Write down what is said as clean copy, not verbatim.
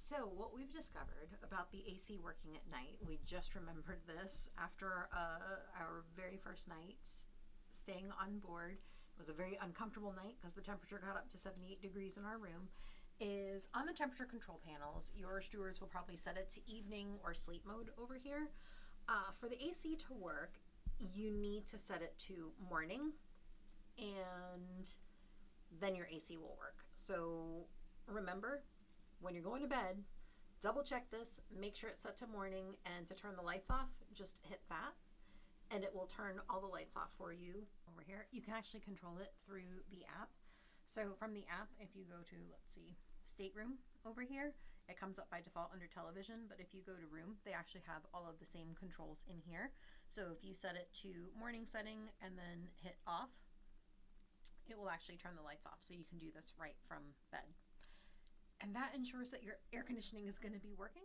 So, what we've discovered about the AC working at night, we just remembered this after our very first night staying on board. It was a very uncomfortable night because the temperature got up to 78 degrees in our room. Is on the temperature control panels, your stewards will probably set it to evening or sleep mode over here. For the AC to work, you need to set it to morning, and then your AC will work. So remember, when you're going to bed, double check this, make sure it's set to morning, and to turn the lights off, just hit that, and it will turn all the lights off for you over here. You can actually control it through the app. So from the app, if you go to, let's see, stateroom over here, it comes up by default under television, but if you go to room, they actually have all of the same controls in here. So if you set it to morning setting and then hit off, it will actually turn the lights off. So you can do this right from bed. And that ensures that your air conditioning is going to be working